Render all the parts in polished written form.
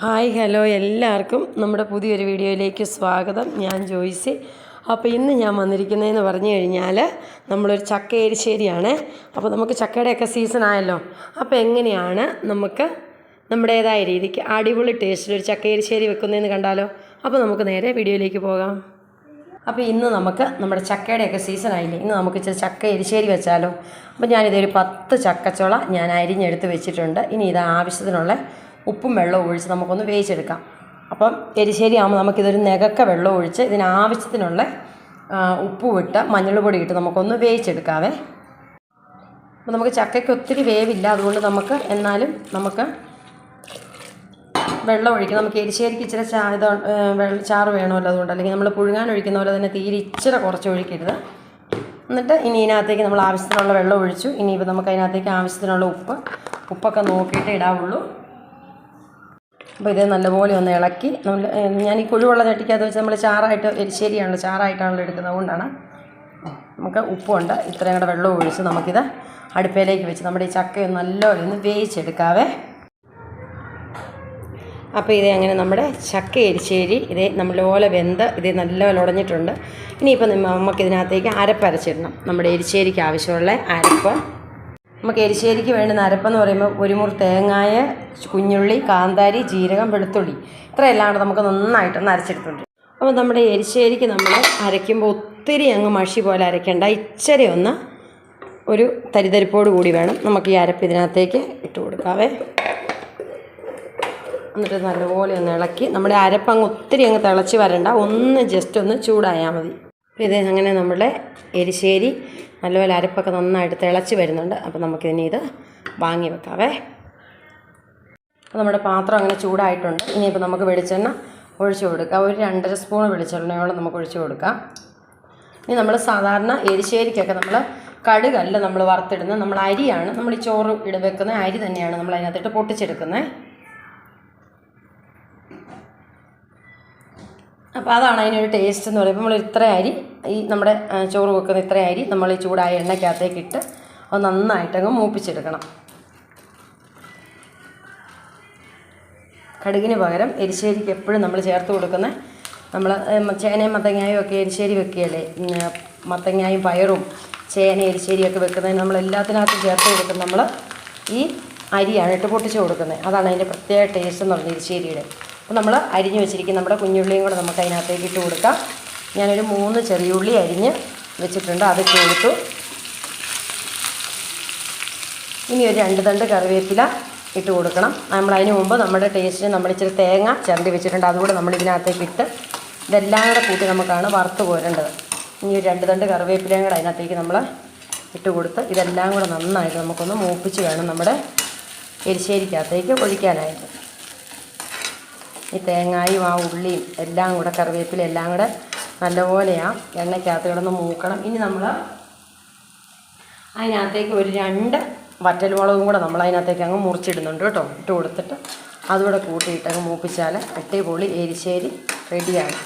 Hi hello എല്ലാവർക്കും നമ്മുടെ പുതിയൊരു വീഡിയോയിലേക്ക് സ്വാഗതം. ഞാൻ ജോയ്സി. അപ്പോൾ ഇന്ന് ഞാൻ വന്നിരിക്കുന്നതെന്ന് പറഞ്ഞു കഴിഞ്ഞാൽ നമ്മളൊരു ചക്ക എരിശ്ശേരിയാണ്. അപ്പോൾ നമുക്ക് ചക്കയുടെയൊക്കെ സീസൺ ആയല്ലോ. അപ്പോൾ എങ്ങനെയാണ് നമുക്ക് നമ്മുടേതായ രീതിക്ക് അടിപൊളി ടേസ്റ്റിൽ ഒരു ചക്ക എരിശ്ശേരി വെക്കുന്നതെന്ന് കണ്ടാലോ. അപ്പോൾ നമുക്ക് നേരെ വീഡിയോയിലേക്ക് പോകാം. അപ്പോൾ ഇന്ന് നമുക്ക് നമ്മുടെ ചക്കയുടെയൊക്കെ സീസൺ ആയില്ലേ, ഇന്ന് നമുക്ക് ഇച്ചിരി ചക്ക എരിശ്ശേരി വെച്ചാലോ. അപ്പോൾ ഞാനിതൊരു 10 ചക്കച്ചുള ഞാൻ അരിഞ്ഞെടുത്ത് വെച്ചിട്ടുണ്ട്. ഇനി ഇത് ആവശ്യത്തിനുള്ള ഉപ്പും വെള്ളവും ഒഴിച്ച് നമുക്കൊന്ന് വേവിച്ചെടുക്കാം. അപ്പം എരിശ്ശേരി ആകുമ്പോൾ നമുക്കിതൊരു നെകക്ക വെള്ളം ഒഴിച്ച് ഇതിനാവശ്യത്തിനുള്ള ഉപ്പും ഇട്ട് മഞ്ഞൾ പൊടി ഇട്ട് നമുക്കൊന്ന് വേവിച്ചെടുക്കാവേ. അപ്പോൾ നമുക്ക് ചക്കയ്ക്ക് ഒത്തിരി വേവില്ല, അതുകൊണ്ട് എന്നാലും നമുക്ക് വെള്ളം ഒഴിക്കണം. നമുക്ക് എരിശ്ശേരിക്ക് ഇച്ചിരി ചാറ് വേണമല്ലോ, അതുകൊണ്ട് അല്ലെങ്കിൽ നമ്മൾ പുഴുങ്ങാൻ ഒഴിക്കുന്ന പോലെ തന്നെ തീരെ ഇച്ചിരി കുറച്ച് ഒഴിക്കരുത്. എന്നിട്ട് ഇനി ഇതിനകത്തേക്ക് നമ്മൾ ആവശ്യത്തിനുള്ള വെള്ളം ഒഴിച്ചു. ഇനിയിപ്പോൾ നമുക്ക് അതിനകത്തേക്ക് ആവശ്യത്തിനുള്ള ഉപ്പൊക്കെ നോക്കിയിട്ട് ഇടാവുള്ളൂ. അപ്പോൾ ഇത് നല്ലപോലെ ഒന്ന് ഇളക്കി ഞാൻ ഈ കുഴിവെള്ള ചട്ടിക്കകത്ത് വെച്ച് നമ്മൾ ചാറായിട്ട് എരിശ്ശേരിയാണല്ലോ ചാറായിട്ടാണല്ലോ എടുക്കുന്നത്, അതുകൊണ്ടാണ്. നമുക്ക് ഉപ്പുണ്ട്, ഇത്രയും കൂടെ വെള്ളം ഒഴിച്ച് നമുക്കിത് അടുപ്പയിലേക്ക് വെച്ച് നമ്മുടെ ഈ ചക്കയൊന്ന് നല്ലോണം ഒന്ന് വേവിച്ചെടുക്കാവേ. അപ്പോൾ ഇത് അങ്ങനെ നമ്മുടെ ചക്ക എരിശ്ശേരി ഇതേ നല്ലപോലെ വെന്ത് ഇത് നല്ലപോലെ ഉടഞ്ഞിട്ടുണ്ട്. ഇനിയിപ്പോൾ നമുക്കിതിനകത്തേക്ക് അരപ്പരച്ചിടണം. നമ്മുടെ എരിശ്ശേരിക്ക് ആവശ്യമുള്ള അരപ്പ്, നമുക്ക് എരിശ്ശേരിക്ക് വേണ്ടുന്ന അരപ്പെന്ന് പറയുമ്പോൾ ഒരു മുറി തേങ്ങായ, കുഞ്ഞുള്ളി, കാന്താരി, ജീരകം, വെളുത്തുള്ളി, ഇത്രയെല്ലാം കൂടെ നമുക്ക് നന്നായിട്ടൊന്ന് അരച്ചെടുത്തുണ്ട്. അപ്പോൾ നമ്മുടെ എരിശ്ശേരിക്ക് നമ്മൾ അരയ്ക്കുമ്പോൾ ഒത്തിരി അങ്ങ് മഷി പോലെ അരയ്ക്കേണ്ട, ഇച്ചിരി ഒന്ന് ഒരു തരിതരിപ്പോട് കൂടി വേണം നമുക്ക് ഈ അരപ്പ് ഇതിനകത്തേക്ക് ഇട്ട് കൊടുക്കാവേ. എന്നിട്ട് നല്ലപോലെ ഒന്ന് ഇളക്കി നമ്മുടെ അരപ്പ് അങ്ങ് ഒത്തിരി അങ്ങ് തിളച്ച് വരണ്ട, ഒന്ന് ജസ്റ്റ് ഒന്ന് ചൂടായാൽ മതി. ഇത് അങ്ങനെ നമ്മുടെ എരിശ്ശേരി നല്ലപോലെ അരപ്പൊക്കെ നന്നായിട്ട് തിളച്ച് വരുന്നുണ്ട്. അപ്പോൾ നമുക്കിനി ഇത് വാങ്ങി വെക്കാവേ. അപ്പോൾ നമ്മുടെ പാത്രം അങ്ങനെ ചൂടായിട്ടുണ്ട്. ഇനിയിപ്പോൾ നമുക്ക് വെളിച്ചെണ്ണ ഒഴിച്ചു കൊടുക്കാം. ഒരു 2.5 സ്പൂൺ വെളിച്ചെണ്ണയോളം നമുക്ക് ഒഴിച്ചു കൊടുക്കാം. ഇനി നമ്മൾ സാധാരണ എരിശ്ശേരിക്കൊക്കെ നമ്മൾ കടുകല്ല നമ്മൾ വറുത്തിടുന്നത്, നമ്മൾ അരിയാണ്, നമ്മൾ ഈ ചോറ് വെക്കുന്ന അരി തന്നെയാണ് നമ്മൾ അതിനകത്തിട്ട് പൊട്ടിച്ചെടുക്കുന്നത്. അപ്പോൾ അതാണ് അതിനൊരു ടേസ്റ്റ് എന്ന് പറയുമ്പോൾ നമ്മൾ ഇത്ര അരി, ഈ നമ്മുടെ ചോറ് വെക്കുന്ന ഇത്ര അരി നമ്മൾ ഈ ചൂടായ എണ്ണയ്ക്കകത്തേക്ക് ഇട്ട് അത് നന്നായിട്ടങ്ങ് മൂപ്പിച്ചെടുക്കണം. കടുകിന് പകരം എരിശ്ശേരിക്ക് എപ്പോഴും നമ്മൾ ചേർത്ത് കൊടുക്കുന്ന നമ്മൾ ചേനയും മത്തങ്ങായും ഒക്കെ എരിശ്ശേരി വെക്കുകയല്ലേ, മത്തങ്ങായും പയറും ചേന എരിശ്ശേരിയൊക്കെ വെക്കുന്നതിന് നമ്മൾ എല്ലാത്തിനകത്തും ചേർത്ത് കൊടുക്കുന്നത് നമ്മൾ ഈ അരിയാണ് ഇട്ട് പൊട്ടിച്ച് കൊടുക്കുന്നത്. അതാണ് അതിൻ്റെ പ്രത്യേക ടേസ്റ്റ് എന്ന് പറഞ്ഞത് എരിശ്ശേരിയുടെ. അപ്പോൾ നമ്മൾ അരിഞ്ഞ് വെച്ചിരിക്കുന്ന നമ്മുടെ കുഞ്ഞുള്ളിയും കൂടെ നമുക്ക് അതിനകത്തേക്ക് ഇട്ട് കൊടുക്കാം. ഞാനൊരു 3 ചെറിയ ഉള്ളി അരിഞ്ഞ് വെച്ചിട്ടുണ്ട്, അതിട്ട് കൊടുത്തു. ഇനി ഒരു 2 തണ്ട് കറിവേപ്പില ഇട്ട് കൊടുക്കണം. നമ്മൾ അതിന് മുമ്പ് നമ്മുടെ ടേസ്റ്റിന് നമ്മൾ ഇച്ചിരി തേങ്ങ ചിരണ്ടി വെച്ചിട്ടുണ്ട്, അതുകൂടെ നമ്മൾ ഇതിനകത്തേക്ക് ഇട്ട് ഇതെല്ലാം കൂടെ കൂട്ടി നമുക്കാണ് വറുത്ത് പോരേണ്ടത്. ഇനി ഒരു 2 തണ്ട് കറിവേപ്പിലയും കൂടെ അതിനകത്തേക്ക് നമ്മൾ ഇട്ട് കൊടുത്ത് ഇതെല്ലാം കൂടെ നന്നായിട്ട് നമുക്കൊന്ന് മൂപ്പിച്ച് വേണം നമ്മുടെ എരിശ്ശേരിക്കകത്തേക്ക് ഒഴിക്കാനായിട്ട്. ഈ തേങ്ങായും ആ ഉള്ളിയും എല്ലാം കൂടെ കറിവേപ്പില എല്ലാം കൂടെ നല്ലപോലെ എണ്ണയ്ക്കകത്ത് കിടന്ന് മൂക്കണം. ഇനി നമ്മൾ അതിനകത്തേക്ക് ഒരു 2 വറ്റൽമുളകും കൂടെ നമ്മൾ അതിനകത്തേക്ക് അങ്ങ് മുറിച്ചിടുന്നുണ്ട് കേട്ടോ. ഇട്ട് കൊടുത്തിട്ട് അതുകൂടെ കൂട്ടിയിട്ടങ്ങ് മൂപ്പിച്ചാൽ അടിപൊളി എരിശ്ശേരി റെഡിയാണ്.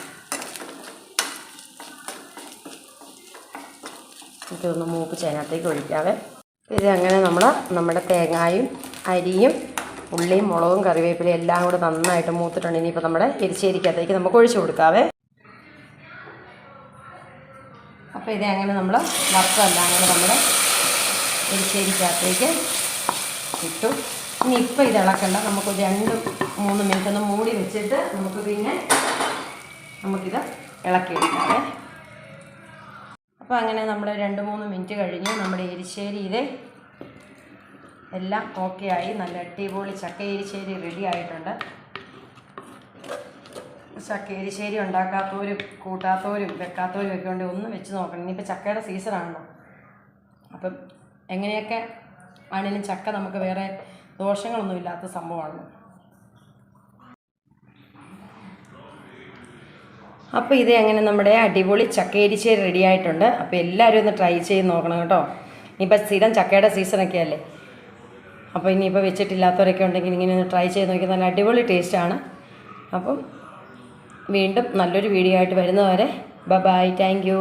ഇതൊന്ന് മൂപ്പിച്ച് അതിനകത്തേക്ക് ഒഴിക്കാവേ. ഇത് അങ്ങനെ നമ്മുടെ തേങ്ങായും അരിയും ഉള്ളിയും മുളകും കറിവേപ്പിലയും എല്ലാം കൂടെ നന്നായിട്ട് മൂത്തിട്ടുണ്ട്. ഇനിയിപ്പോൾ നമ്മുടെ എരിശ്ശേരിക്കകത്തേക്ക് നമുക്ക് ഒഴിച്ചു കൊടുക്കാവേ. അപ്പോൾ ഇത് അങ്ങനെ നമ്മൾ വറുത്തതെല്ലാം അങ്ങനെ നമ്മുടെ എരിശ്ശേരിക്കകത്തേക്ക് ഇട്ടു. ഇനി ഇപ്പോൾ ഇത് ഇളക്കണ്ട, നമുക്ക് 2-3 മിനിറ്റ് ഒന്ന് മൂടി വെച്ചിട്ട് നമുക്കിത് ഇളക്കിയെടുക്കാവേ. അപ്പോൾ അങ്ങനെ നമ്മൾ 2-3 മിനിറ്റ് കഴിഞ്ഞ് നമ്മുടെ എരിശ്ശേരി എല്ലാം ഓക്കെ ആയി. നല്ല അടിപൊളി ചക്ക എരിശ്ശേരി റെഡി ആയിട്ടുണ്ട്. ചക്ക എരിശ്ശേരി ഉണ്ടാക്കാത്തവരും കൂട്ടാത്തവരും വെക്കാത്തവരും ഒക്കെ ഉണ്ട്, ഒന്ന് വെച്ച് നോക്കണം. ഇനിയിപ്പോൾ ചക്കയുടെ സീസണാണല്ലോ, അപ്പം എങ്ങനെയൊക്കെ ആണെങ്കിലും ചക്ക നമുക്ക് വേറെ ദോഷങ്ങളൊന്നും ഇല്ലാത്ത സംഭവമാണല്ലോ. അപ്പോൾ ഇത് അങ്ങനെ നമ്മുടെ അടിപൊളി ചക്ക എരിശ്ശേരി റെഡി ആയിട്ടുണ്ട്. അപ്പോൾ എല്ലാവരും ഒന്ന് ട്രൈ ചെയ്ത് നോക്കണം കേട്ടോ. ഇനിയിപ്പോൾ സ്ഥിരം ചക്കയുടെ സീസണൊക്കെ അല്ലേ, അപ്പോൾ ഇനിയിപ്പോൾ വെച്ചിട്ടില്ലാത്തവരൊക്കെ ഉണ്ടെങ്കിൽ ഇങ്ങനെ ഒന്ന് ട്രൈ ചെയ്ത് നോക്കി, നല്ല അടിപൊളി ടേസ്റ്റാണ്. അപ്പം വീണ്ടും നല്ലൊരു വീഡിയോ ആയിട്ട് വരുന്നവരെ ബൈ, താങ്ക് യു.